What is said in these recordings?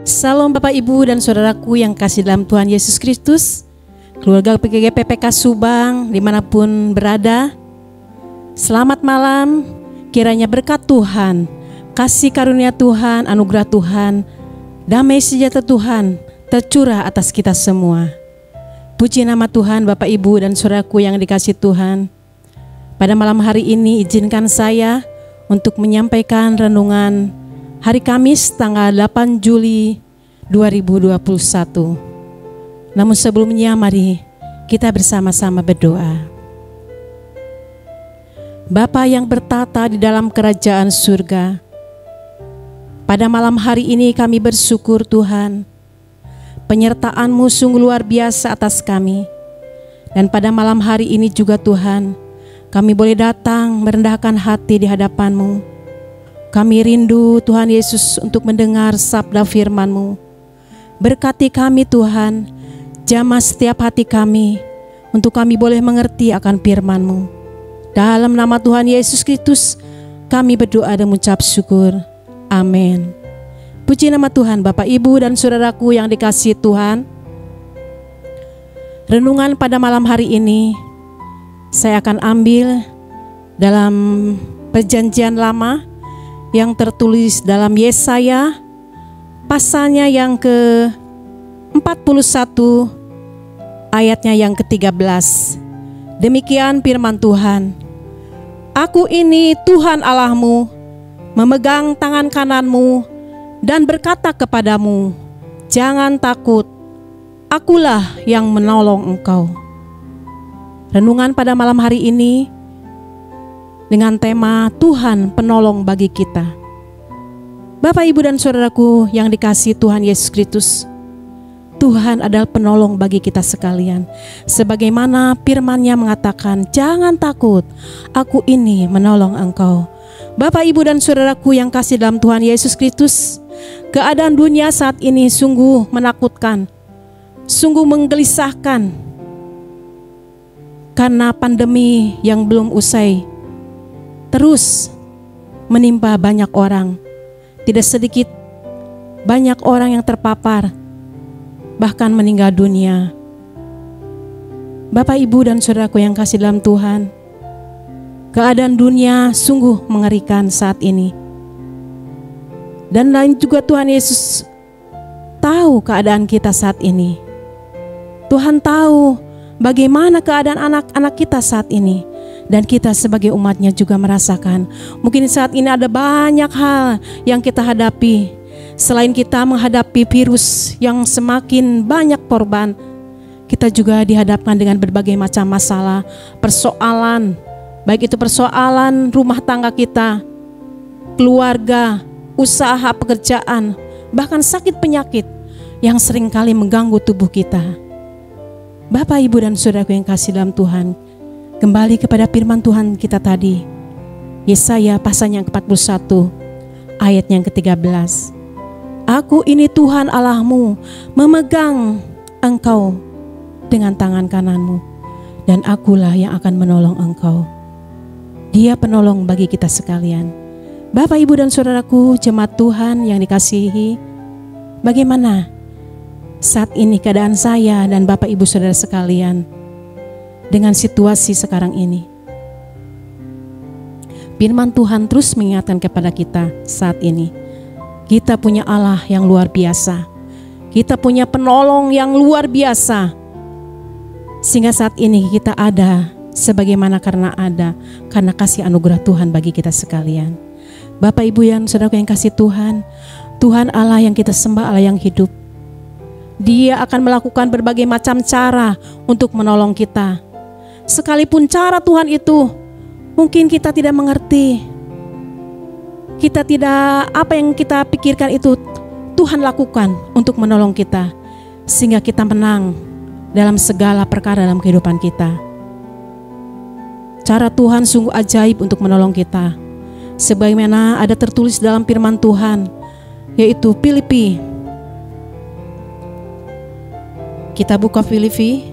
Salam Bapak Ibu dan Saudaraku yang kasih dalam Tuhan Yesus Kristus, keluarga PGG PPK Subang dimanapun berada. Selamat malam, kiranya berkat Tuhan, kasih karunia Tuhan, anugerah Tuhan, damai sejahtera Tuhan tercurah atas kita semua. Puji nama Tuhan. Bapak Ibu dan Saudaraku yang dikasih Tuhan, pada malam hari ini izinkan saya untuk menyampaikan renungan hari Kamis tanggal 8 Juli 2021. Namun sebelumnya mari kita bersama-sama berdoa. Bapa yang bertata di dalam kerajaan surga, pada malam hari ini kami bersyukur Tuhan, penyertaan-Mu sungguh luar biasa atas kami. Dan pada malam hari ini juga Tuhan, kami boleh datang merendahkan hati di hadapan-Mu. Kami rindu Tuhan Yesus untuk mendengar sabda firman-Mu. Berkati kami Tuhan, jamah setiap hati kami, untuk kami boleh mengerti akan firman-Mu. Dalam nama Tuhan Yesus Kristus, kami berdoa dan mengucap syukur. Amin. Puji nama Tuhan. Bapak, Ibu, dan Saudaraku yang dikasihi Tuhan, renungan pada malam hari ini saya akan ambil dalam Perjanjian Lama yang tertulis dalam Yesaya pasalnya yang ke-41 ayatnya yang ke-13. Demikian firman Tuhan. Aku ini Tuhan Allahmu, memegang tangan kananmu dan berkata kepadamu, jangan takut, akulah yang menolong engkau. Renungan pada malam hari ini dengan tema Tuhan penolong bagi kita. Bapak, Ibu, dan Saudaraku yang dikasihi Tuhan Yesus Kristus, Tuhan adalah penolong bagi kita sekalian. Sebagaimana firman-Nya mengatakan, jangan takut, aku ini menolong engkau. Bapak, Ibu, dan Saudaraku yang kasih dalam Tuhan Yesus Kristus, keadaan dunia saat ini sungguh menakutkan, sungguh menggelisahkan, karena pandemi yang belum usai terus menimpa banyak orang. Tidak sedikit banyak orang yang terpapar, bahkan meninggal dunia. Bapak, Ibu, dan Saudaraku yang kasih dalam Tuhan, keadaan dunia sungguh mengerikan saat ini. Dan lain juga Tuhan Yesus tahu keadaan kita saat ini. Tuhan tahu bagaimana keadaan anak-anak kita saat ini. Dan kita sebagai umatnya juga merasakan. Mungkin saat ini ada banyak hal yang kita hadapi. Selain kita menghadapi virus yang semakin banyak korban, kita juga dihadapkan dengan berbagai macam masalah, persoalan. Baik itu persoalan rumah tangga kita, keluarga, usaha, pekerjaan, bahkan sakit penyakit yang seringkali mengganggu tubuh kita. Bapak, Ibu, dan Saudaraku yang kasih dalam Tuhan, kembali kepada firman Tuhan kita tadi, Yesaya pasal yang ke-41 ayat yang ke-13. Aku ini Tuhan Allahmu, memegang engkau dengan tangan kananmu, dan akulah yang akan menolong engkau. Dia penolong bagi kita sekalian. Bapak, Ibu, dan Saudaraku, jemaat Tuhan yang dikasihi, bagaimana saat ini keadaan saya dan Bapak, Ibu, Saudara sekalian dengan situasi sekarang ini? Firman Tuhan terus mengingatkan kepada kita saat ini, kita punya Allah yang luar biasa, kita punya penolong yang luar biasa, sehingga saat ini kita ada sebagaimana karena kasih anugerah Tuhan bagi kita sekalian. Bapak, Ibu, yang Saudaraku yang kasih Tuhan, Tuhan Allah yang kita sembah, Allah yang hidup. Dia akan melakukan berbagai macam cara untuk menolong kita. Sekalipun cara Tuhan itu mungkin kita tidak mengerti, kita tidak, apa yang kita pikirkan itu Tuhan lakukan untuk menolong kita, sehingga kita menang dalam segala perkara dalam kehidupan kita. Cara Tuhan sungguh ajaib untuk menolong kita, sebagaimana ada tertulis dalam firman Tuhan, yaitu Filipi. Kita buka Filipi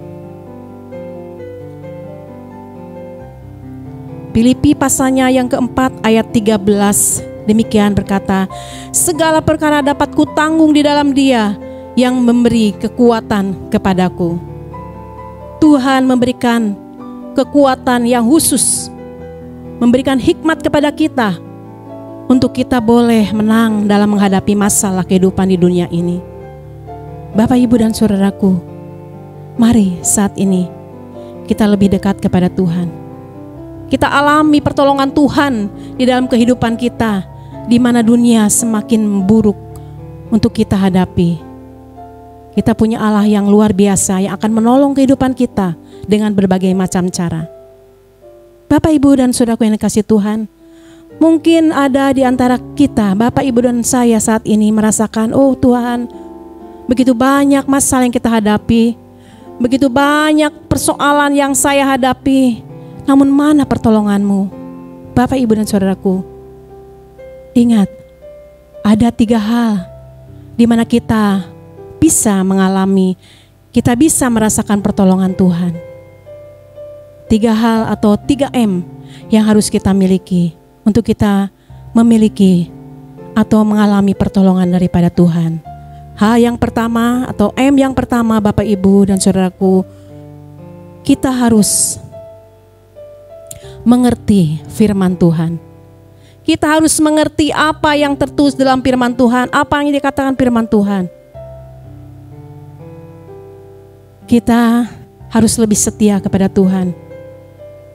pasalnya yang keempat ayat 13 demikian berkata, segala perkara dapat kutanggung di dalam Dia yang memberi kekuatan kepadaku. Tuhan memberikan kekuatan yang khusus, memberikan hikmat kepada kita untuk kita boleh menang dalam menghadapi masalah kehidupan di dunia ini. Bapak, Ibu, dan saudaraku, mari saat ini kita lebih dekat kepada Tuhan. Kita alami pertolongan Tuhan di dalam kehidupan kita, di mana dunia semakin buruk untuk kita hadapi. Kita punya Allah yang luar biasa yang akan menolong kehidupan kita dengan berbagai macam cara. Bapak, Ibu, dan saudaraku yang dikasihi Tuhan, mungkin ada di antara kita, Bapak, Ibu, dan saya saat ini merasakan, oh Tuhan, begitu banyak masalah yang kita hadapi, begitu banyak persoalan yang saya hadapi, namun mana pertolongan-Mu? Bapak, Ibu, dan saudaraku, ingat, ada 3 hal di mana kita bisa mengalami, kita bisa merasakan pertolongan Tuhan. 3 hal atau 3M yang harus kita miliki untuk kita memiliki atau mengalami pertolongan daripada Tuhan. Hal yang pertama atau M yang pertama, Bapak, Ibu, dan saudaraku, kita harus mengerti firman Tuhan. Kita harus mengerti apa yang tertulis dalam firman Tuhan, apa yang dikatakan firman Tuhan. Kita harus lebih setia kepada Tuhan.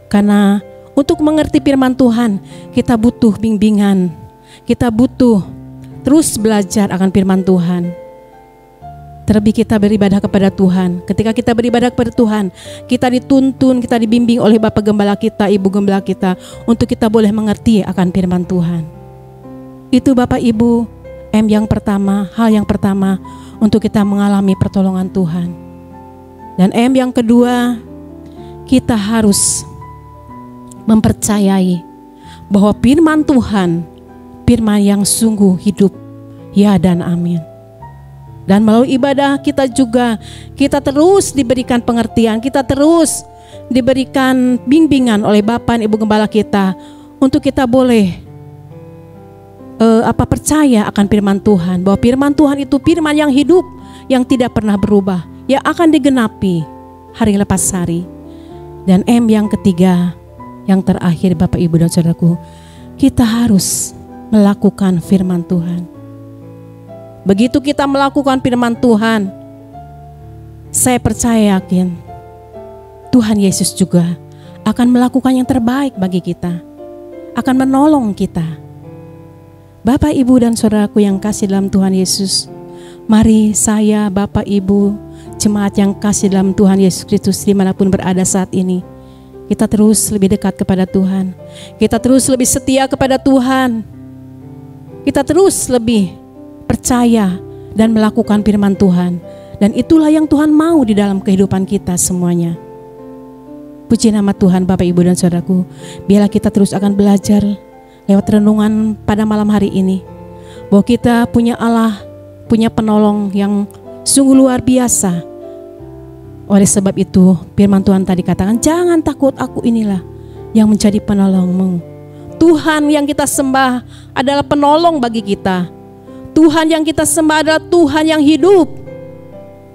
Karena untuk mengerti firman Tuhan, kita butuh bimbingan. Kita butuh terus belajar akan firman Tuhan. Terlebih kita beribadah kepada Tuhan. Ketika kita beribadah kepada Tuhan, kita dituntun, kita dibimbing oleh Bapak Gembala kita, Ibu Gembala kita, untuk kita boleh mengerti akan firman Tuhan. Itu Bapak Ibu, M yang pertama, hal yang pertama untuk kita mengalami pertolongan Tuhan. Dan M yang kedua, kita harus mempercayai bahwa firman Tuhan, firman yang sungguh hidup, ya dan amin. Dan melalui ibadah kita juga, kita terus diberikan pengertian, kita terus diberikan bimbingan oleh Bapak dan Ibu Gembala kita, untuk kita boleh percaya akan firman Tuhan, bahwa firman Tuhan itu firman yang hidup, yang tidak pernah berubah, yang akan digenapi hari lepas hari. Dan M yang ketiga, yang terakhir Bapak, Ibu, dan saudaraku, kita harus melakukan firman Tuhan. Begitu kita melakukan firman Tuhan, saya percaya yakin Tuhan Yesus juga akan melakukan yang terbaik bagi kita, akan menolong kita. Bapak, Ibu, dan saudaraku yang kasih dalam Tuhan Yesus, mari saya, Bapak, Ibu, jemaat yang kasih dalam Tuhan Yesus Kristus dimanapun berada saat ini, kita terus lebih dekat kepada Tuhan. Kita terus lebih setia kepada Tuhan. Kita terus lebih percaya dan melakukan firman Tuhan. Dan itulah yang Tuhan mau di dalam kehidupan kita semuanya. Puji nama Tuhan, Bapak, Ibu, dan saudaraku. Biarlah kita terus akan belajar lewat renungan pada malam hari ini, bahwa kita punya Allah, punya penolong yang sungguh luar biasa. Oleh sebab itu firman Tuhan tadi katakan, jangan takut, aku inilah yang menjadi penolongmu. Tuhan yang kita sembah adalah penolong bagi kita. Tuhan yang kita sembah adalah Tuhan yang hidup.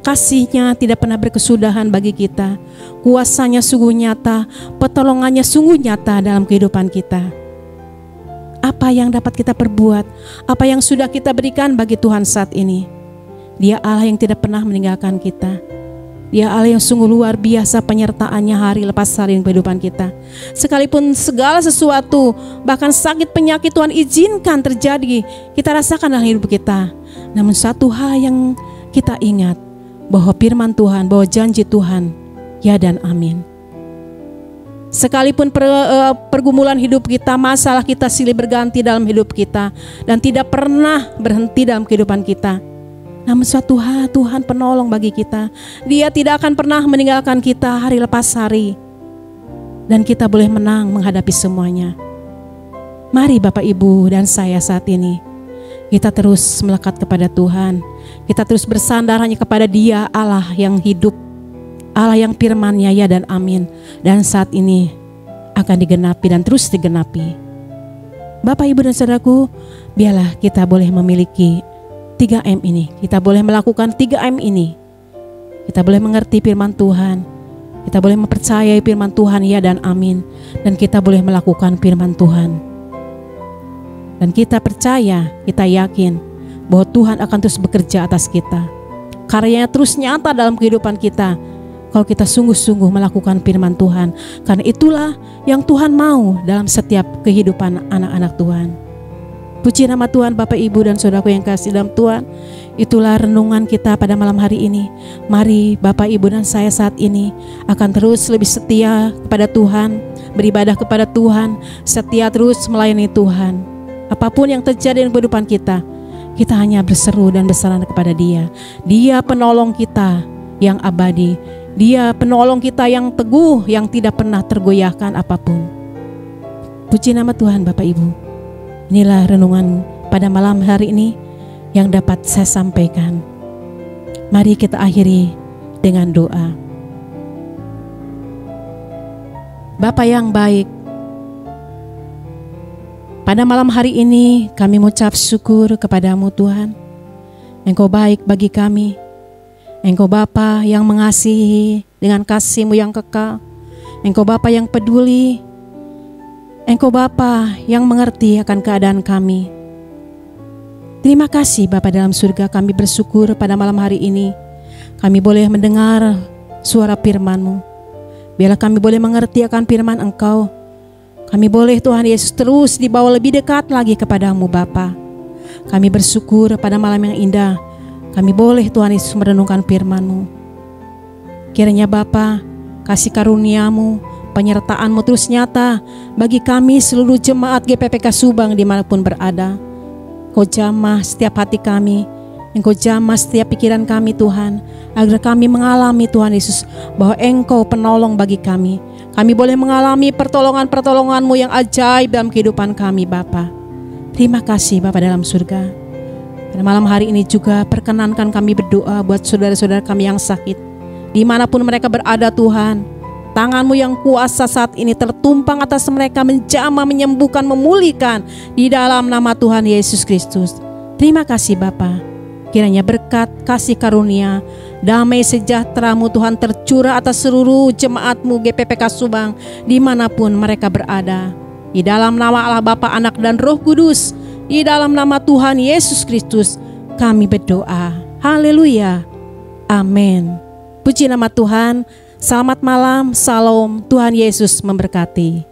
Kasih-Nya tidak pernah berkesudahan bagi kita. Kuasa-Nya sungguh nyata, pertolongannya sungguh nyata dalam kehidupan kita. Apa yang dapat kita perbuat, apa yang sudah kita berikan bagi Tuhan saat ini. Dia Allah yang tidak pernah meninggalkan kita. Dia Allah yang sungguh luar biasa penyertaannya hari lepas hari dalam kehidupan kita. Sekalipun segala sesuatu, bahkan sakit penyakit Tuhan izinkan terjadi, kita rasakan dalam hidup kita. Namun satu hal yang kita ingat, bahwa firman Tuhan, bahwa janji Tuhan, ya dan amin. Sekalipun pergumulan hidup kita, masalah kita silih berganti dalam hidup kita, dan tidak pernah berhenti dalam kehidupan kita, namun suatu hal Tuhan penolong bagi kita. Dia tidak akan pernah meninggalkan kita hari lepas hari, dan kita boleh menang menghadapi semuanya. Mari Bapak, Ibu, dan saya saat ini, kita terus melekat kepada Tuhan. Kita terus bersandar hanya kepada Dia, Allah yang hidup, Allah yang firman-Nya ya dan amin. Dan saat ini akan digenapi dan terus digenapi. Bapak, Ibu, dan Saudaraku, biarlah kita boleh memiliki 3M ini. Kita boleh melakukan 3M ini. Kita boleh mengerti firman Tuhan. Kita boleh mempercayai firman Tuhan, ya dan amin. Dan kita boleh melakukan firman Tuhan. Dan kita percaya, kita yakin bahwa Tuhan akan terus bekerja atas kita. Karyanya terus nyata dalam kehidupan kita kalau kita sungguh-sungguh melakukan firman Tuhan. Karena itulah yang Tuhan mau dalam setiap kehidupan anak-anak Tuhan. Puji nama Tuhan, Bapak, Ibu, dan Saudaraku yang kasih dalam Tuhan. Itulah renungan kita pada malam hari ini. Mari Bapak, Ibu, dan saya saat ini akan terus lebih setia kepada Tuhan, beribadah kepada Tuhan, setia terus melayani Tuhan. Apapun yang terjadi dalam kehidupan kita, kita hanya berseru dan berserah kepada Dia. Dia penolong kita yang abadi. Dia penolong kita yang teguh, yang tidak pernah tergoyahkan apapun. Puji nama Tuhan, Bapak, Ibu. Inilah renungan pada malam hari ini yang dapat saya sampaikan. Mari kita akhiri dengan doa. Bapa yang baik, pada malam hari ini kami mengucap syukur kepadamu Tuhan. Engkau baik bagi kami. Engkau Bapa yang mengasihi dengan kasih-Mu yang kekal. Engkau Bapa yang peduli. Engkau Bapa yang mengerti akan keadaan kami. Terima kasih Bapa dalam surga, kami bersyukur pada malam hari ini kami boleh mendengar suara firman-Mu. Biarlah kami boleh mengerti akan firman Engkau. Kami boleh Tuhan Yesus terus dibawa lebih dekat lagi kepadamu Bapa. Kami bersyukur pada malam yang indah. Kami boleh Tuhan Yesus merenungkan firman-Mu. Kiranya Bapa, kasih karunia-Mu, penyertaan-Mu terus nyata bagi kami seluruh jemaat GPPK Subang dimanapun berada. Engkau jamah setiap hati kami, Engkau jamah setiap pikiran kami Tuhan, agar kami mengalami Tuhan Yesus bahwa Engkau penolong bagi kami. Kami boleh mengalami pertolongan-pertolongan-Mu yang ajaib dalam kehidupan kami Bapa. Terima kasih Bapa dalam surga. Pada malam hari ini juga perkenankan kami berdoa buat saudara-saudara kami yang sakit. Dimanapun mereka berada Tuhan, tangan-Mu yang kuasa saat ini tertumpang atas mereka, menjamah, menyembuhkan, memulihkan di dalam nama Tuhan Yesus Kristus. Terima kasih Bapa. Kiranya berkat, kasih karunia, damai sejahtera-Mu Tuhan tercurah atas seluruh jemaat-Mu GPPK Subang dimanapun mereka berada. Di dalam nama Allah Bapa, Anak, dan Roh Kudus. Di dalam nama Tuhan Yesus Kristus kami berdoa. Haleluya. Amin. Puji nama Tuhan. Selamat malam. Salam. Tuhan Yesus memberkati.